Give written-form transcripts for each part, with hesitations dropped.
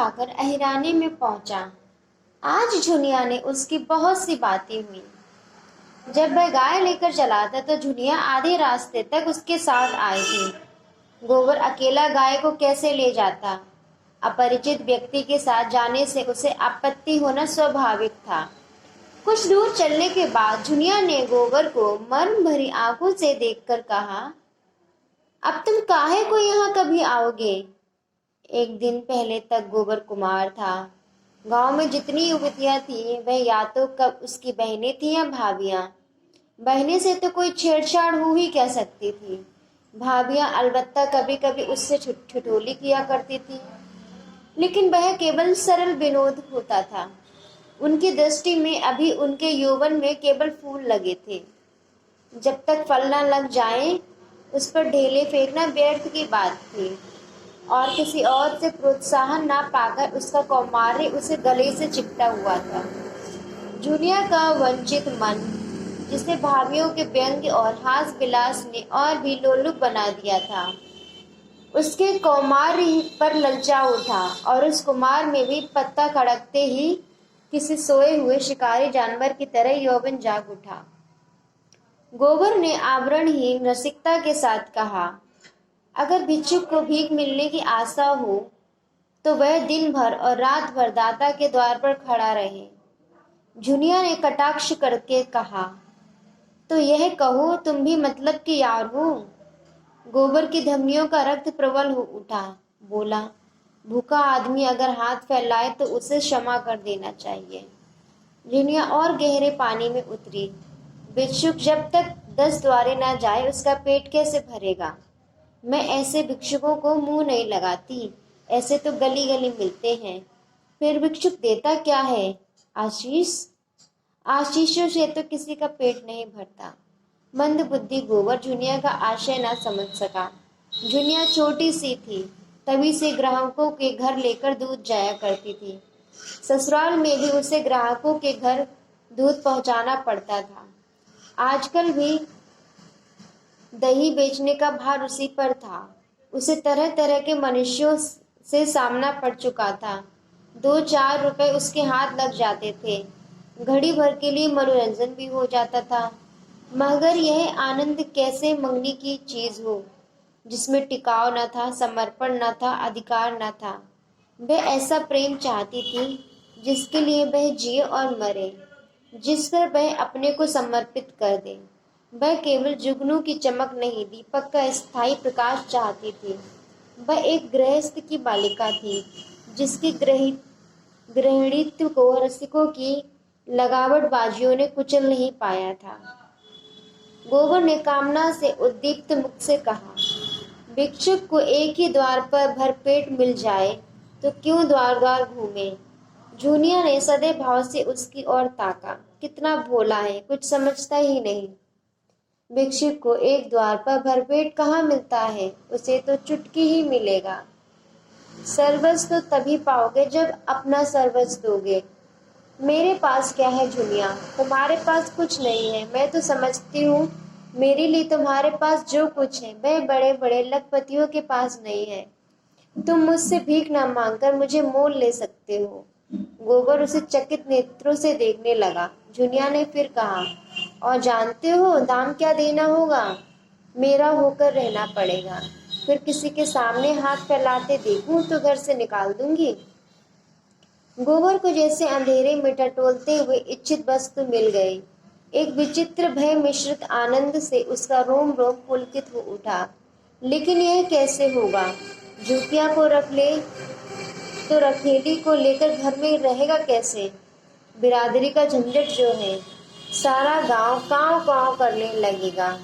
खाकर अहिराने में पहुंचा। आज झुनिया ने उसकी बहुत सी बातें हुई। जब वह गाय लेकर चला था तो झुनिया आधे रास्ते तक उसके साथ आई थी। गोबर अकेला गाय को कैसे ले जाता? अपरिचित व्यक्ति के साथ जाने से उसे आपत्ति होना स्वाभाविक था। कुछ दूर चलने के बाद झुनिया ने गोबर को मर्म भरी आंखों से देखकर कहा, अब तुम काहे को यहाँ कभी आओगे? एक दिन पहले तक गोबर कुमार था। गांव में जितनी युवतियां थी वह या तो कब उसकी बहनें थी या भाभियां। बहनें से तो कोई छेड़छाड़ हो ही क्या सकती थी। भाभियां अलबत्ता कभी कभी उससे ठिठोली किया करती थी, लेकिन वह केवल सरल विनोद होता था। उनकी दृष्टि में अभी उनके यौवन में केवल फूल लगे थे। जब तक फल न लग जाए उस पर ढेले फेंकना व्यर्थ की बात थी, और किसी और से प्रोत्साहन ना पाकर उसका कौमार्य उसे गले से चिपटा हुआ था। जूनिया का वंचित मन, जिसे भाभियों के व्यंग्य और हास विलास ने और भी लोलुप बना दिया था, उसके कौमार्य पर ललचा उठा और उस कुमार में भी पत्ता खड़कते ही किसी सोए हुए शिकारी जानवर की तरह यौवन जाग उठा। गोबर ने आवरणहीन रसिकता के साथ कहा, अगर भिक्षुक को भीख मिलने की आशा हो तो वह दिन भर और रात भर दाता के द्वार पर खड़ा रहे। झुनिया ने कटाक्ष करके कहा, तो यह कहो तुम भी मतलब की यार हो? गोबर की धमनियों का रक्त प्रबल हो उठा। बोला, भूखा आदमी अगर हाथ फैलाए तो उसे क्षमा कर देना चाहिए। झुनिया और गहरे पानी में उतरी। भिक्षुक जब तक 10 द्वारे न जाए उसका पेट कैसे भरेगा? मैं ऐसे भिक्षुकों को मुंह नहीं लगाती, ऐसे तो गली गली मिलते हैं। फिर भिक्षुक देता क्या है? आशीष। आशीषों से तो किसी का पेट नहीं भरता। मंद बुद्धि गोबर झुनिया का आशय न समझ सका। झुनिया छोटी सी थी, तभी से ग्राहकों के घर लेकर दूध जाया करती थी। ससुराल में भी उसे ग्राहकों के घर दूध पहुंचाना पड़ता था। आजकल भी दही बेचने का भार उसी पर था। उसे तरह तरह के मनुष्यों से सामना पड़ चुका था। 2-4 रुपए उसके हाथ लग जाते थे, घड़ी भर के लिए मनोरंजन भी हो जाता था। मगर यह आनंद कैसे मंगनी की चीज हो, जिसमें टिकाव न था, समर्पण न था, अधिकार न था। वह ऐसा प्रेम चाहती थी जिसके लिए वह जिए और मरे, जिस पर वह अपने को समर्पित कर दे। वह केवल जुगनू की चमक नहीं, दीपक का स्थायी प्रकाश चाहती थी। वह एक गृहस्थ की बालिका थी, जिसकी गृहिणीत्व को रसिकों की लगावटबाजियों ने कुचल नहीं पाया था। गोबर ने कामना से उद्दीप्त मुख से कहा, भिक्षुक को एक ही द्वार पर भरपेट मिल जाए तो क्यों द्वार द्वार घूमे? जूनिया ने सदैव भाव से उसकी ओर ताका। कितना भोला है, कुछ समझता ही नहीं। भिक्षुक को एक द्वार पर भरपेट कहाँ मिलता है? उसे तो चुटकी ही मिलेगा। सर्वस्व तो तभी पाओगे जब अपना सर्वस्व दोगे। मेरे पास क्या है झुनिया? तुम्हारे पास कुछ नहीं है। मैं तो समझती हूँ मेरे लिए तुम्हारे पास जो कुछ है वह बड़े बड़े लखपतियों के पास नहीं है। तुम मुझसे भीख न मांगकर मुझे मोल ले सकते हो। गोबर उसे चकित नेत्रों से देखने लगा। झुनिया ने फिर कहा, और जानते हो दाम क्या देना होगा? मेरा होकर रहना पड़ेगा। फिर किसी के सामने हाथ फैलाते देखूं तो घर से निकाल दूंगी। गोबर को जैसे अंधेरे में टटोलते हुए इच्छित वस्तु मिल गई। एक विचित्र भय मिश्रित आनंद से उसका रोम रोम पुलकित हो उठा। लेकिन यह कैसे होगा? जूतिया को रख ले तो रखेली को लेकर घर में रहेगा कैसे? बिरादरी का झंझट जो है, सारा गांव कांव कांव करने लगेगा।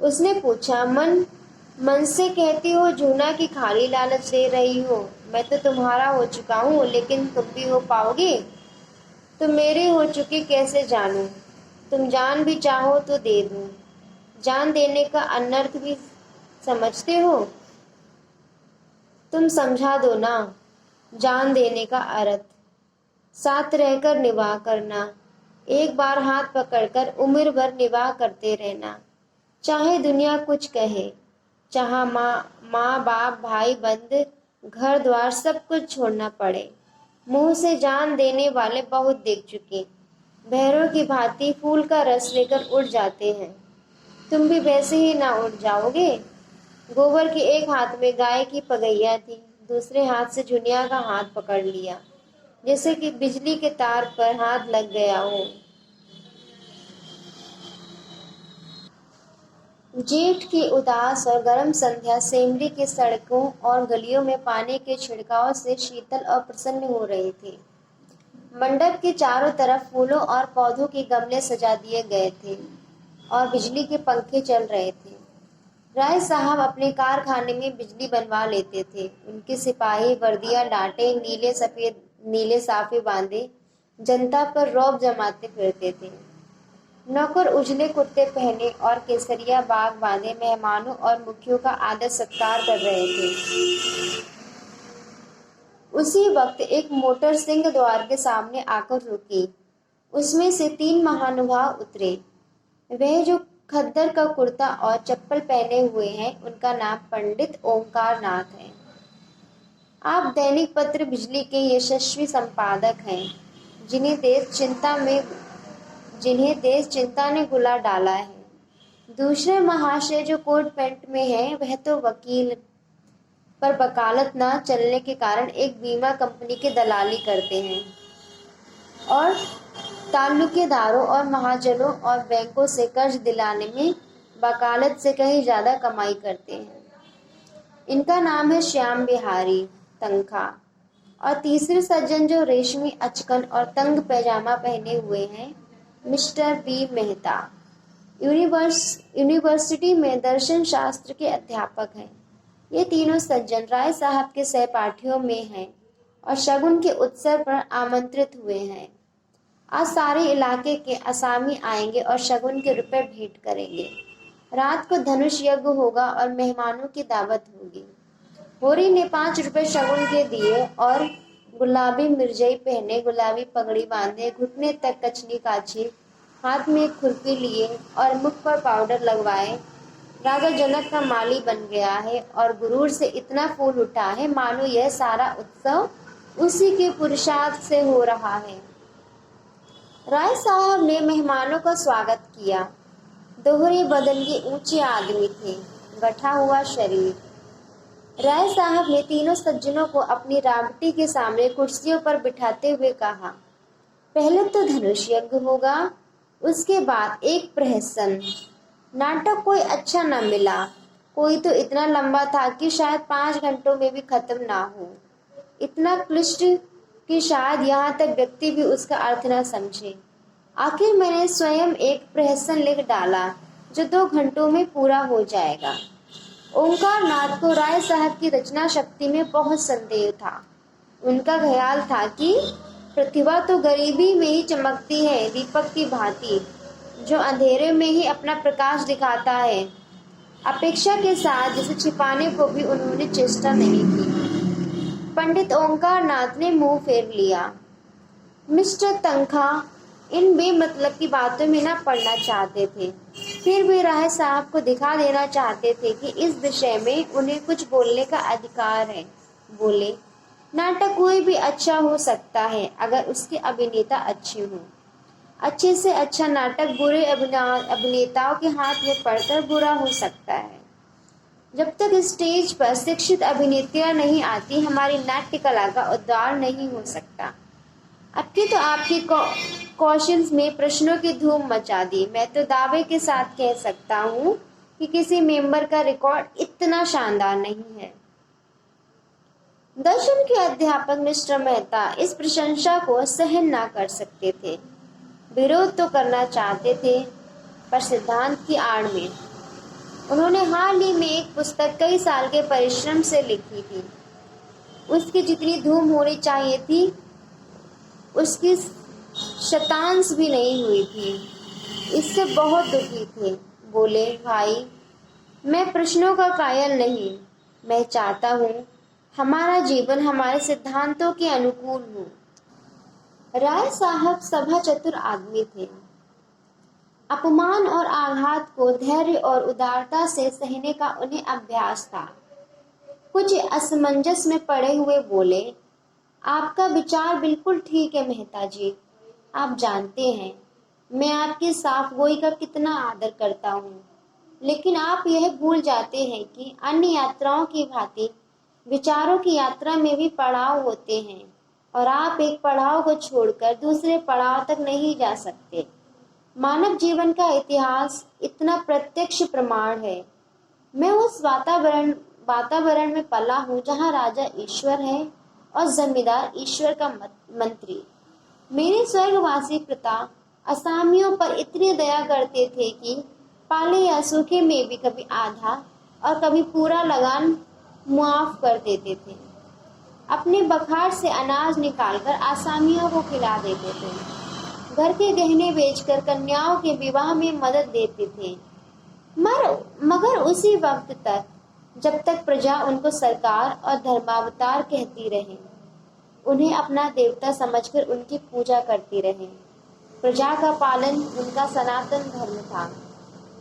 उसने पूछा, मन से कहती हो जूना की खाली लालच दे रही हो? मैं तो तुम्हारा हो चुका हूँ, लेकिन तुम भी हो पाओगे? तुम मेरे हो चुके कैसे जानूं? तुम जान भी चाहो तो दे दूं। जान देने का अनर्थ भी समझते हो? तुम समझा दो ना जान देने का अर्थ। साथ रहकर निवाह करना, एक बार हाथ पकड़कर उम्र भर निवाह करते रहना, चाहे दुनिया कुछ कहे। जहाँ माँ बाप भाई बंद घर द्वार सब कुछ छोड़ना पड़े। मुंह से जान देने वाले बहुत देख चुके, भैरों की भांति फूल का रस लेकर उड़ जाते हैं। तुम भी वैसे ही ना उड़ जाओगे? गोबर के एक हाथ में गाय की पगैया थी, दूसरे हाथ से झुनिया का हाथ पकड़ लिया, जैसे कि बिजली के तार पर हाथ लग गया हो। जेठ की उदास और गर्म संध्या सेमरी की सड़कों और गलियों में पानी के छिड़काव से शीतल और प्रसन्न हो रही थी। मंडप के चारों तरफ फूलों और पौधों के गमले सजा दिए गए थे और बिजली के पंखे चल रहे थे। राय साहब अपने कारखाने में बिजली बनवा लेते थे। उनके सिपाही वर्दियां डांटे, नीले साफे बांधे जनता पर रौब जमाते फिरते थे। नौकर उजले कुर्ते पहने और केसरिया बाग बांधे मेहमानों और मुखियों का आदर सत्कार कर रहे थे। उसी वक्त एक मोटर सिंह द्वार के सामने आकर रुकी। उसमें से 3 महानुभाव उतरे। वह जो खद्दर का कुर्ता और चप्पल पहने हुए हैं, उनका नाम पंडित ओंकार नाथ है। आप दैनिक पत्र बिजली के यशस्वी संपादक हैं, जिन्हें देश चिंता ने गुला डाला है। दूसरे महाशय जो कोट पैंट में है, वह तो वकील पर वकालत न चलने के कारण एक बीमा कंपनी की दलाली करते हैं और ताल्लुकेदारों और महाजनों और बैंकों से कर्ज दिलाने में वकालत से कहीं ज्यादा कमाई करते हैं। इनका नाम है श्याम बिहारी तंखा। और तीसरे सज्जन जो रेशमी अचकन और तंग पैजामा पहने हुए हैं, मिस्टर बी मेहता, यूनिवर्सिटी में दर्शन शास्त्र के अध्यापक हैं। ये तीनों सज्जन राय साहब के सहपाठियों में हैं और शगुन के उत्सव पर आमंत्रित हुए हैं। आज सारे इलाके के असामी आएंगे और शगुन के रुपए भेंट करेंगे। रात को धनुष यज्ञ होगा और मेहमानों की दावत होगी। होरी ने 5 रुपए शगुन के दिए और गुलाबी मिर्जई पहने, गुलाबी पगड़ी बांधे, घुटने तक कचनी काछी, हाथ में खुरपी लिए और मुख पर पाउडर लगवाए राजा जनक का माली बन गया है और गुरूर से इतना फूल उठा है मानो यह सारा उत्सव उसी के पुरुषार्थ से हो रहा है। राय साहब ने मेहमानों का स्वागत किया। दोहरे बदन के ऊंचे आदमी थे, गठा हुआ शरीर। राय साहब ने तीनों सज्जनों को अपनी राबती के सामने कुर्सियों पर बिठाते हुए कहा, पहले तो धनुष यज्ञ होगा, उसके बाद एक प्रहसन। नाटक कोई अच्छा न मिला। कोई तो इतना लंबा था कि शायद 5 घंटों में भी खत्म ना हो, इतना क्लिष्ट कि शायद यहाँ तक व्यक्ति भी उसका अर्थ न समझे। आखिर मैंने स्वयं एक प्रहसन लिख डाला जो 2 घंटों में पूरा हो जाएगा। ओंकार नाथ को राय साहब की रचना शक्ति में बहुत संदेह था। उनका ख्याल था कि प्रतिभा तो गरीबी में ही चमकती है, दीपक की भांति जो अंधेरे में ही अपना प्रकाश दिखाता है। अपेक्षा के साथ जिसे छिपाने को भी उन्होंने चेष्टा नहीं की। पंडित ओंकार नाथ ने मुंह फेर लिया। मिस्टर तंखा इन बेमतलब की बातों में न पड़ना चाहते थे, फिर भी राय साहब को दिखा देना चाहते थे कि इस विषय में उन्हें कुछ बोलने का अधिकार है। बोले, नाटक कोई भी अच्छा हो सकता है अगर उसके अभिनेता अच्छे हों। अच्छे से अच्छा नाटक बुरे अभिनेताओं के हाथ में पड़कर बुरा हो सकता है। जब तक स्टेज पर शिक्षित अभिनेत्रियां नहीं आती, हमारी नाट्य कला का उद्धार नहीं हो सकता। अब की तो आपकी क्वेश्चंस में प्रश्नों की धूम मचा दी। मैं तो दावे के साथ कह सकता हूँ कि किसी मेंबर का रिकॉर्ड इतना शानदार नहीं है। दर्शन के अध्यापक मिस्टर मेहता इस प्रशंसा को सहन ना कर सकते थे। विरोध तो करना चाहते थे, पर सिद्धांत की आड़ में। उन्होंने हाल ही में एक पुस्तक कई साल के परिश्रम से लिखी थी। उसकी जितनी धूम होनी चाहिए थी, उसकी शतांश भी नहीं हुई थी। इससे बहुत दुखी थे। बोले, भाई, मैं प्रश्नों का कायल नहीं। मैं चाहता हूँ हमारा जीवन हमारे सिद्धांतों के अनुकूल हो। राय साहब सभा चतुर आदमी थे। अपमान और आघात को धैर्य और उदारता से सहने का उन्हें अभ्यास था। कुछ असमंजस में पड़े हुए बोले, आपका विचार बिल्कुल ठीक है मेहता जी। आप जानते हैं मैं आपकी साफगोई का कितना आदर करता हूँ, लेकिन आप यह भूल जाते हैं कि अन्य यात्राओं की भांति विचारों की यात्रा में भी पड़ाव होते हैं और आप एक पड़ाव को छोड़कर दूसरे पड़ाव तक नहीं जा सकते। मानव जीवन का इतिहास इतना प्रत्यक्ष प्रमाण है। मैं उस वातावरण में पला हूँ जहाँ राजा ईश्वर है और जमींदार ईश्वर का मंत्री। मेरे स्वर्गवासी पिता असामियों पर इतनी दया करते थे कि पाले या सूखे में भी कभी आधा और कभी पूरा लगान मुआफ कर देते थे। अपने बखार से अनाज निकालकर आसामियों को खिला देते थे। घर के गहने बेचकर कन्याओं के विवाह में मदद देते थे। मगर उसी वक्त तक जब तक प्रजा उनको सरकार और धर्मावतार कहती रहे, उन्हें अपना देवता समझकर उनकी पूजा करती रहे। प्रजा का पालन उनका सनातन धर्म था,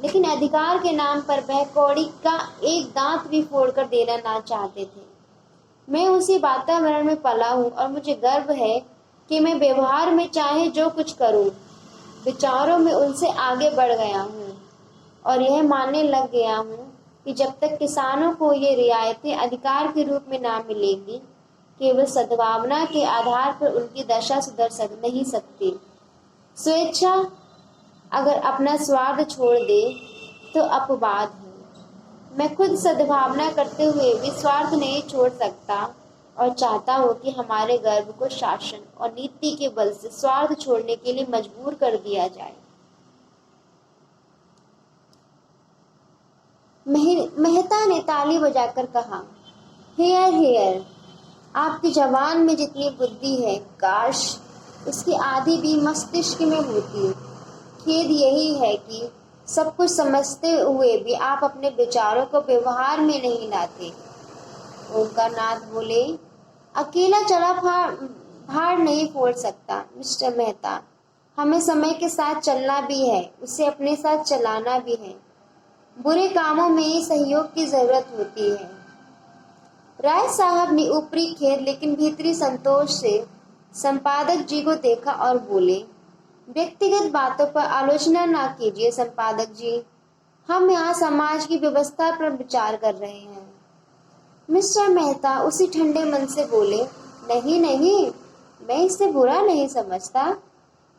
लेकिन अधिकार के नाम पर वह कौड़ी का एक दांत भी फोड़कर देना ना चाहते थे। मैं उसी वातावरण में पला हूँ और मुझे गर्व है कि मैं व्यवहार में चाहे जो कुछ करूँ, विचारों में उनसे आगे बढ़ गया हूँ और यह मानने लग गया हूँ कि जब तक किसानों को ये रियायतें अधिकार के रूप में ना मिलेंगी, केवल सद्भावना के आधार पर उनकी दशा सुधर नहीं सकती। स्वेच्छा अगर अपना स्वार्थ छोड़ दे तो अपवाद है। मैं खुद सद्भावना करते हुए भी स्वार्थ नहीं छोड़ सकता और चाहता हूँ कि हमारे गर्व को शासन और नीति के बल से स्वार्थ छोड़ने के लिए मजबूर कर दिया जाए। मेहता ने ताली बजाकर कहा, हेयर हेयर, आपकी जवान में जितनी बुद्धि है, काश उसकी आधी भी मस्तिष्क में होती। खेद यही है कि सब कुछ समझते हुए भी आप अपने विचारों को व्यवहार में नहीं लाते। ओंकारनाथ बोले, अकेला चला भार नहीं फोड़ सकता मिस्टर मेहता। हमें समय के साथ चलना भी है, उसे अपने साथ चलाना भी है। बुरे कामों में सहयोग की जरूरत होती है। राय साहब ने ऊपरी खेद लेकिन भीतरी संतोष से संपादक जी को देखा और बोले, व्यक्तिगत बातों पर आलोचना ना कीजिए संपादक जी, हम यहाँ समाज की व्यवस्था पर विचार कर रहे हैं। मिस्टर मेहता उसी ठंडे मन से बोले, नहीं नहीं, मैं इससे बुरा नहीं समझता।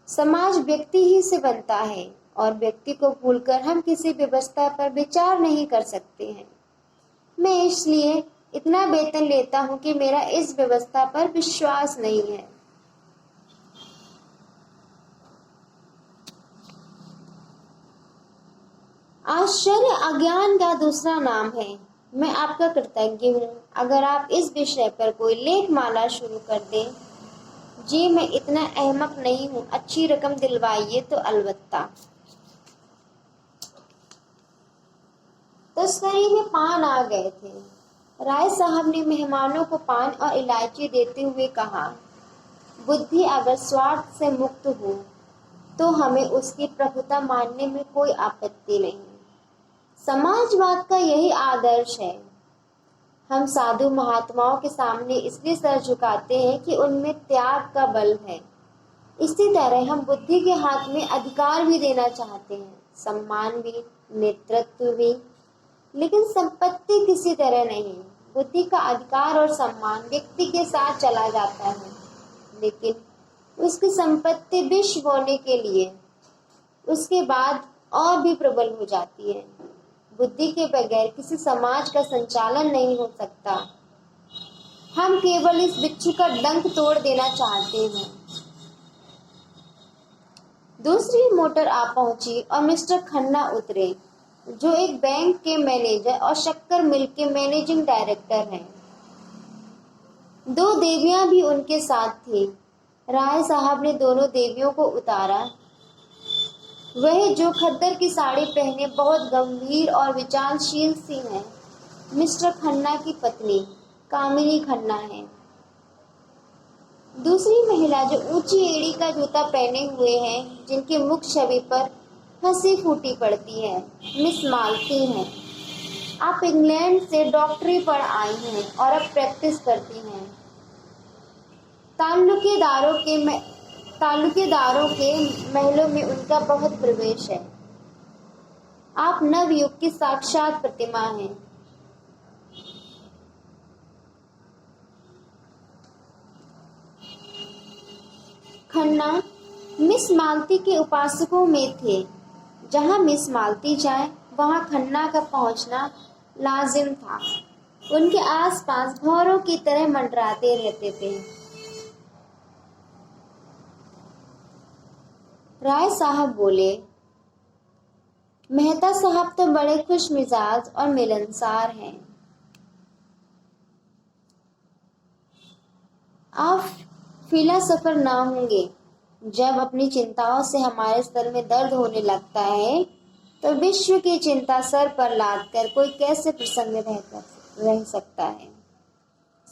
समाज व्यक्ति ही से बनता है और व्यक्ति को भूलकर हम किसी व्यवस्था पर विचार नहीं कर सकते हैं। मैं इसलिए इतना वेतन लेता हूँ कि मेरा इस व्यवस्था पर विश्वास नहीं है। आश्चर्य अज्ञान का दूसरा नाम है। मैं आपका कृतज्ञ हूँ अगर आप इस विषय पर कोई लेख माला शुरू कर दें। जी मैं इतना अहमक नहीं हूँ, अच्छी रकम दिलवाइए तो अलबत्ता। तस्करी में पान आ गए थे। राय साहब ने मेहमानों को पान और इलायची देते हुए कहा, बुद्धि अगर स्वार्थ से मुक्त हो तो हमें उसकी प्रभुता मानने में कोई आपत्ति नहीं। समाजवाद का यही आदर्श है। हम साधु महात्माओं के सामने इसलिए सर झुकाते हैं कि उनमें त्याग का बल है। इसी तरह हम बुद्धि के हाथ में अधिकार भी देना चाहते हैं, सम्मान भी, नेतृत्व भी, लेकिन संपत्ति किसी तरह नहीं। बुद्धि का अधिकार और सम्मान व्यक्ति के साथ चला जाता है, लेकिन उसकी संपत्ति विश्व होने के लिए उसके बाद और भी प्रबल हो जाती है। बुद्धि के बगैर किसी समाज का संचालन नहीं हो सकता। हम केवल इस बिच्छू का डंक तोड़ देना चाहते हैं। दूसरी मोटर आ पहुंची और मिस्टर खन्ना उतरे, जो एक बैंक के मैनेजर और शक्कर मिल के मैनेजिंग डायरेक्टर हैं। दो देवियां भी उनके साथ थी। राय साहब ने दोनों देवियों को उतारा। वह जो खद्दर की साड़ी पहने बहुत गंभीर और विचारशील सी हैं, मिस्टर खन्ना की पत्नी कामिनी खन्ना है। दूसरी महिला जो ऊंची एड़ी का जूता पहने हुए हैं, जिनके मुख छवि पर हंसी फूटी पड़ती है। मिस मालती हैं, आप इंग्लैंड से डॉक्टरी पढ़ आई हैं और अब प्रैक्टिस करती हैं। ताल्लुकेदारों के महलों में उनका बहुत प्रवेश है। आप नवयुग की साक्षात प्रतिमा हैं। खन्ना मिस मालती के उपासकों में थे। जहां मिस मालती जाए वहां खन्ना का पहुंचना लाजिम था। उनके आसपास भौरों की तरह मंडराते रहते थे। राय साहब बोले, मेहता साहब तो बड़े खुश मिजाज और मिलनसार हैं। आप फिलसफर ना होंगे। जब अपनी चिंताओं से हमारे सर में दर्द होने लगता है तो विश्व की चिंता सर पर लाद कर कोई कैसे प्रसन्न रह सकता है।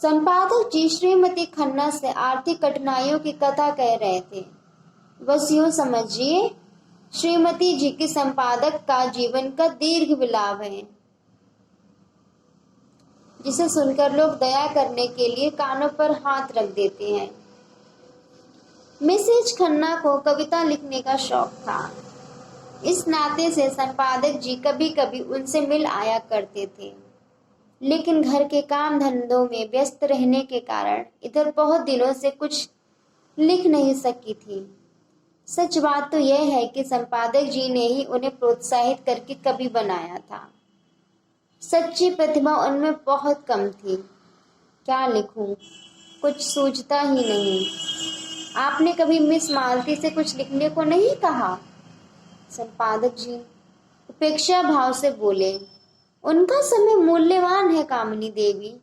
संपादक जी श्रीमती खन्ना से आर्थिक कठिनाइयों की कथा कह रहे थे। बस यूं समझिए, श्रीमती जी के संपादक का जीवन का दीर्घ विलाप है, जिसे सुनकर लोग दया करने के लिए कानों पर हाथ रख देते हैं। मिसेज खन्ना को कविता लिखने का शौक था। इस नाते से संपादक जी कभी कभी उनसे मिल आया करते थे, लेकिन घर के काम धंधों में व्यस्त रहने के कारण इधर बहुत दिनों से कुछ लिख नहीं सकी थी। सच बात तो यह है कि संपादक जी ने ही उन्हें प्रोत्साहित करके कवि बनाया था। सच्ची प्रतिभा उनमें बहुत कम थी। क्या लिखूं, कुछ सूझता ही नहीं। आपने कभी मिस मालती से कुछ लिखने को नहीं कहा? संपादक जी उपेक्षा भाव से बोले, उनका समय मूल्यवान है कामिनी देवी।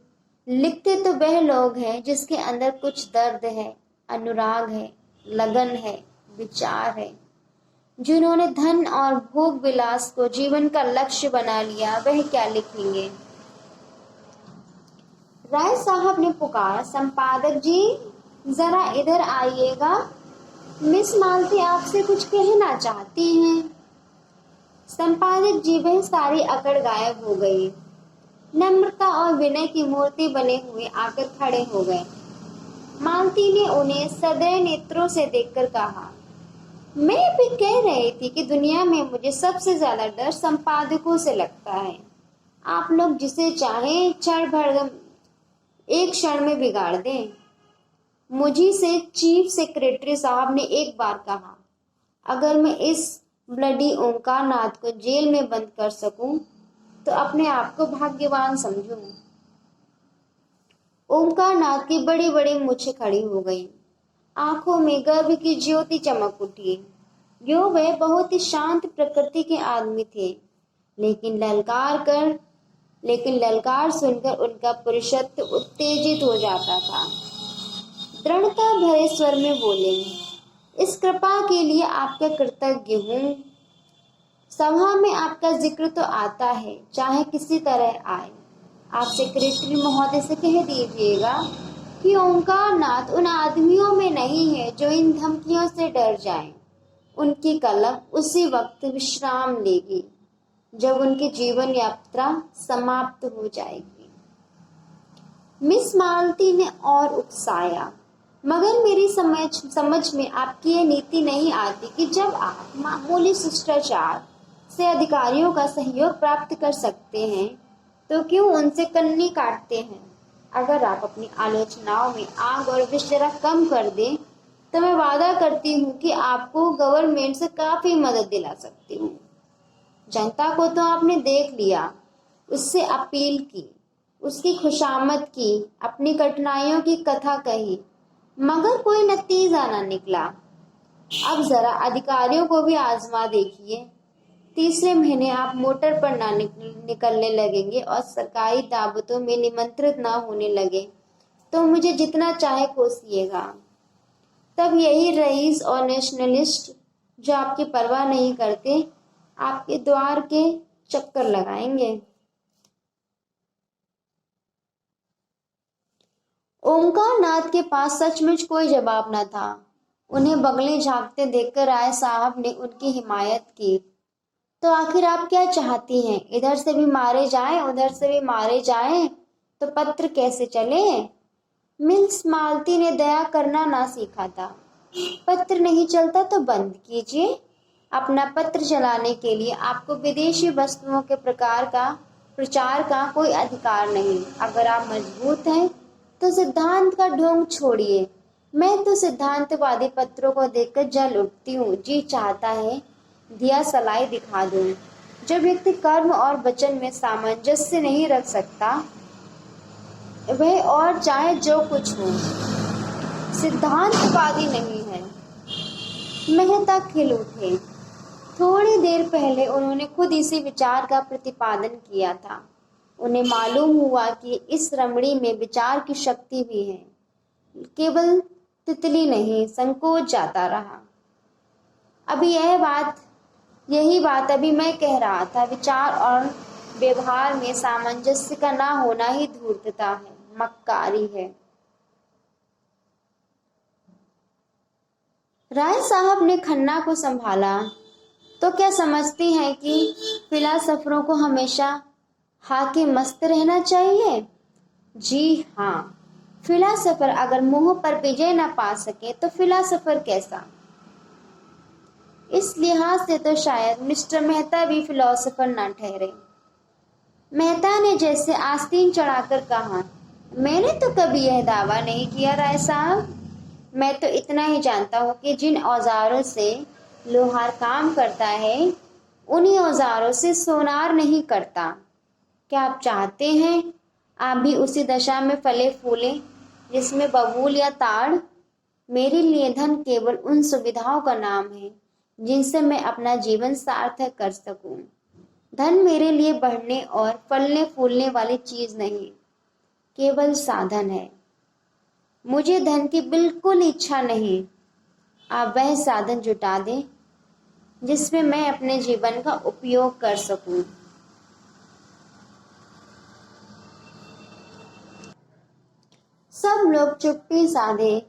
लिखते तो वह लोग हैं जिसके अंदर कुछ दर्द है, अनुराग है, लगन है, विचार है। जिन्होंने धन और भोग विलास को जीवन का लक्ष्य बना लिया, वह क्या लिखेंगे? राय साहब ने पुकारा, संपादक जी जरा इधर आइएगा, मिस मालती आपसे कुछ कहना चाहती हैं। संपादक जी वह सारी अकड़ गायब हो गई। नम्रता और विनय की मूर्ति बने हुए आकर खड़े हो गए। मालती ने उन्हें सदैव नेत्रों से देखकर कहा, मैं भी कह रही थी कि दुनिया में मुझे सबसे ज्यादा डर संपादकों से लगता है। आप लोग जिसे चाहें एक क्षण में बिगाड़ दें। मुझी से चीफ सेक्रेटरी साहब ने एक बार कहा, अगर मैं इस ब्लडी ओंकार नाथ को जेल में बंद कर सकूं तो अपने आप को भाग्यवान समझूं। ओंकार नाथ की बड़ी बड़ी मूछें खड़ी हो गई। आंखों में गर्व की ज्योति चमक उठी। यो वे बहुत ही शांत प्रकृति के आदमी थे, लेकिन ललकार सुनकर उनका पुरुषत्व उत्तेजित हो जाता था। दृढ़ता भरे स्वर में बोले, इस कृपा के लिए आपका कृतज्ञ हूँ। सभा में आपका जिक्र तो आता है, चाहे किसी तरह आए। आप सेक्रेटरी महोदय से कह दीजिएगा कि ओंकार नाथ उन आदमियों में नहीं है जो इन धमकियों से डर जाएं। उनकी कलम उसी वक्त विश्राम लेगी जब उनकी जीवन यात्रा समाप्त हो जाएगी। मिस मालती ने और उकसाया, मगर मेरी समझ में आपकी ये नीति नहीं आती कि जब आप मामूली शिष्टाचार से अधिकारियों का सहयोग प्राप्त कर सकते हैं तो क्यों उनसे कन्नी काटते हैं। अगर आप अपनी आलोचनाओं में आग और विष जरा कम कर दें तो मैं वादा करती हूँ कि आपको गवर्नमेंट से काफी मदद दिला सकती हूँ। जनता को तो आपने देख लिया, उससे अपील की, उसकी खुशामद की, अपनी कठिनाइयों की कथा कही, मगर कोई नतीजा ना निकला। अब जरा अधिकारियों को भी आजमा देखिए। तीसरे महीने आप मोटर पर ना निकलने लगेंगे और सरकारी दावतों में निमंत्रित ना होने लगे तो मुझे जितना चाहे कोसिएगा। तब यही रईस और नेशनलिस्ट जो आपकी परवाह नहीं करते आपके द्वार के चक्कर लगाएंगे। ओंकार नाथ के पास सचमुच कोई जवाब न था। उन्हें बगले झांकते देखकर राय साहब ने उनकी हिमायत की। तो आखिर आप क्या चाहती हैं? इधर से भी मारे जाएं, उधर से भी मारे जाएं, तो पत्र कैसे चले? मिल्स मालती ने दया करना ना सीखा था। पत्र नहीं चलता तो बंद कीजिए। अपना पत्र चलाने के लिए आपको विदेशी वस्तुओं के प्रचार का कोई अधिकार नहीं। अगर आप मजबूत हैं तो सिद्धांत का ढोंग छोड़िए। मैं तो सिद्धांतवादी पत्रों को देखकर जल उठती हूँ। जी चाहता है दिया सलाई दिखा दूं। जो व्यक्ति कर्म और वचन में सामंजस्य नहीं रख सकता, वह और चाहे जो कुछ हो, सिद्धांतवादी नहीं है। मेहता खिल उठे। थोड़ी देर पहले उन्होंने खुद इसी विचार का प्रतिपादन किया था। उन्हें मालूम हुआ कि इस रमणी में विचार की शक्ति भी है। केवल तितली नहीं, संकोच जाता रहा। यही बात अभी मैं कह रहा था। विचार और व्यवहार में सामंजस्य का ना होना ही धूर्तता है, मक्कारी है। राय साहब ने खन्ना को संभाला। तो क्या समझती हैं कि फिलासफरों को हमेशा हाके मस्त रहना चाहिए? जी हाँ, फिलासफर अगर मुंह पर विजय न पा सके तो फिलासफर कैसा? इस लिहाज से तो शायद मिस्टर मेहता भी फिलोसोफर न ठहरे। मेहता ने जैसे आस्तीन चढ़ाकर कहा, मैंने तो कभी यह दावा नहीं किया राय साहब। मैं तो इतना ही जानता हूँ कि जिन औजारों से लोहार काम करता है, उन्हीं औजारों से सोनार नहीं करता। क्या आप चाहते हैं आप भी उसी दशा में फले फूले जिसमें बबूल या ताड़? मेरे लिए धन केवल उन सुविधाओं का नाम है जिनसे मैं अपना जीवन सार्थक कर सकूं। धन मेरे लिए बढ़ने और फलने फूलने वाली चीज नहीं, केवल साधन है। मुझे धन की बिल्कुल इच्छा नहीं। आप वह साधन जुटा दें जिसमें मैं अपने जीवन का उपयोग कर सकूं। सब लोग चुप्पी साधे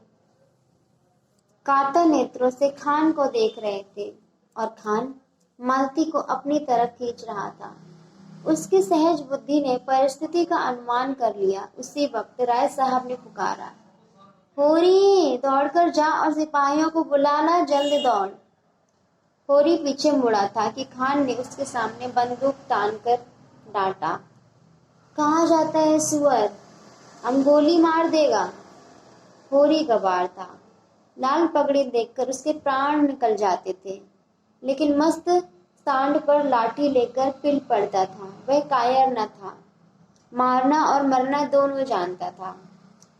कातर नेत्रों से खान को देख रहे थे और खान मालती को अपनी तरफ खींच रहा था। उसकी सहज बुद्धि ने परिस्थिति का अनुमान कर लिया। उसी वक्त राय साहब ने पुकारा, होरी दौड़कर जा और सिपाहियों को बुलाना, जल्द दौड़। होरी पीछे मुड़ा था कि खान ने उसके सामने बंदूक तानकर डांटा, कहाँ जाता है सुअर, हम गोली मार देगा। होरी गवार था। लाल पगड़ी देखकर उसके प्राण निकल जाते थे, लेकिन मस्त सांड पर लाठी लेकर पिल पड़ता था। वह कायर न था, मारना और मरना दोनों जानता था,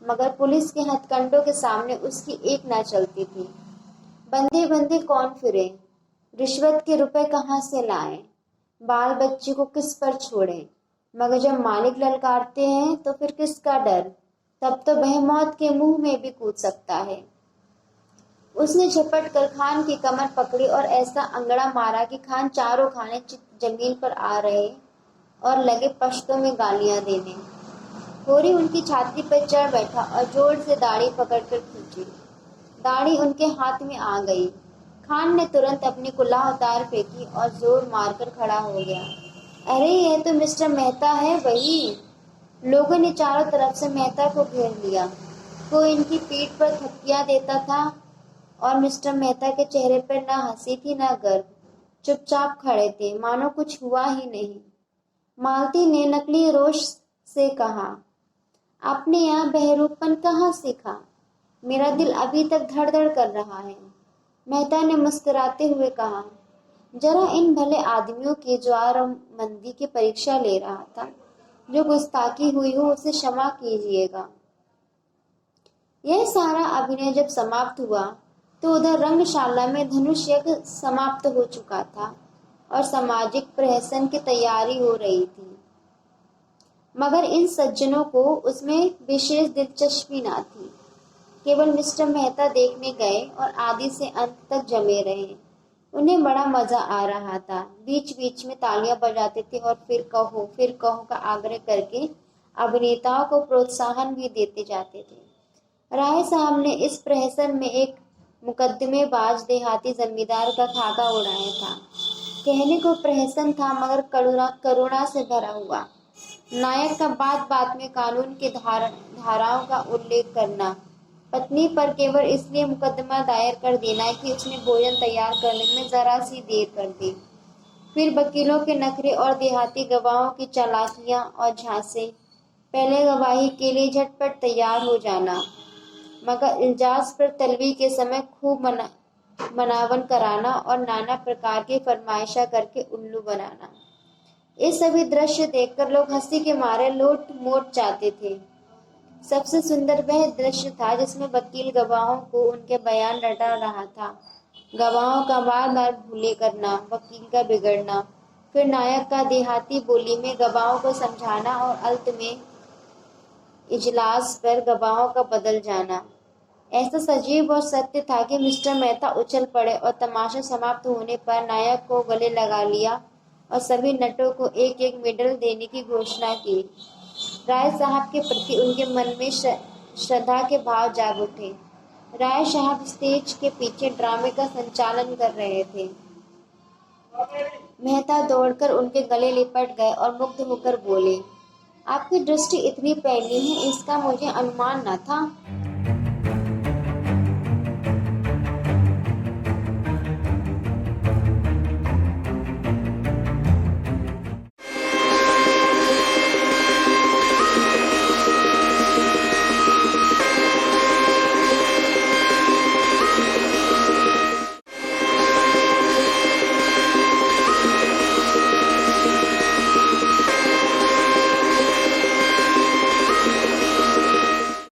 मगर पुलिस के हथकंडों के सामने उसकी एक न चलती थी। बंदे बंदे कौन फिरे, रिश्वत के रुपए कहाँ से लाएं, बाल बच्चे को किस पर छोड़ें, मगर जब मालिक ललकारते हैं तो फिर किसका डर? तब तो बेहमौत के मुंह में भी कूद सकता है। उसने झपट कर खान की कमर पकड़ी और ऐसा अंगड़ा मारा कि खान चारों खाने जमीन पर आ रहे और लगे पश्तों में गालियां देने। होरी उनकी छाती पर चढ़ बैठा और जोर से दाढ़ी पकड़कर खींची। दाढ़ी उनके हाथ में आ गई। खान ने तुरंत अपनी कुल्हाड़ उतार फेंकी और जोर मारकर खड़ा हो गया। अरे यह तो मिस्टर मेहता है, वही। लोगों ने चारों तरफ से मेहता को घेर लिया। कोई इनकी पीठ पर थपकियां देता था और मिस्टर मेहता के चेहरे पर न हंसी थी न गर्व। चुपचाप खड़े थे, मानो कुछ हुआ ही नहीं। मालती ने नकली रोष से कहा, आपने यहाँ बहरूपन कहाँ सीखा? मेरा दिल अभी तक धड़ धड़ कर रहा है। मेहता ने मुस्कुराते हुए कहा, जरा इन भले आदमियों की ज्वारमंदी की परीक्षा ले रहा था। जो गुस्ताखी हुई हो उसे क्षमा कीजिएगा। यह सारा अभिनय जब समाप्त हुआ तो उधर रंगशाला में धनुष यज्ञ समाप्त हो चुका था और सामाजिक प्रहसन की तैयारी हो रही थी, मगर इन सज्जनों को उसमें विशेष दिलचस्पी न थी। केवल मिस्टर मेहता देखने गए और आदि से अंत तक जमे रहे। उन्हें बड़ा मजा आ रहा था। बीच बीच में तालियां बजाते थे और फिर कहो का आग्रह करके अभिनेताओं को प्रोत्साहन भी देते जाते थे। राय साहब ने इस प्रहसन में एक मुकदमेबाज देहाती जमींदार का खाका उड़ाया था। कहने को प्रहसन था मगर करुणा करुणा से भरा हुआ। नायक का बात बात में कानून की धाराओं का उल्लेख करना, पत्नी पर केवल इसलिए मुकदमा दायर कर देना कि उसने भोजन तैयार करने में जरा सी देर कर दी, फिर वकीलों के नखरे और देहाती गवाहों की चालाकियां और झांसे, पहले गवाही के लिए झटपट तैयार हो जाना मगर इल्जाज पर तलवी के समय खूब मनावन कराना और नाना प्रकार की फरमाइशा करके उल्लू बनाना। ये सभी दृश्य देखकर लोग हंसी के मारे लोट मोट जाते थे। सबसे सुंदर वह दृश्य था जिसमें वकील गवाहों को उनके बयान रटा रहा था, गवाहों का बार बार भूले करना, वकील का बिगड़ना, फिर नायक का देहाती बोली में गवाहों को समझाना और अंत में इजलास पर गवाहों का बदल जाना। ऐसा सजीव और सत्य था कि मिस्टर मेहता उछल पड़े और तमाशा समाप्त होने पर नायक को गले लगा लिया और सभी नटों को एक एक मेडल देने की घोषणा की। राय साहब के प्रति उनके मन में श्रद्धा के भाव जाग उठे। राय साहब स्टेज के पीछे ड्रामे का संचालन कर रहे थे। मेहता दौड़कर उनके गले लिपट गए और मुग्ध होकर बोले, आपकी दृष्टि इतनी पैनी है, इसका मुझे अनुमान न था।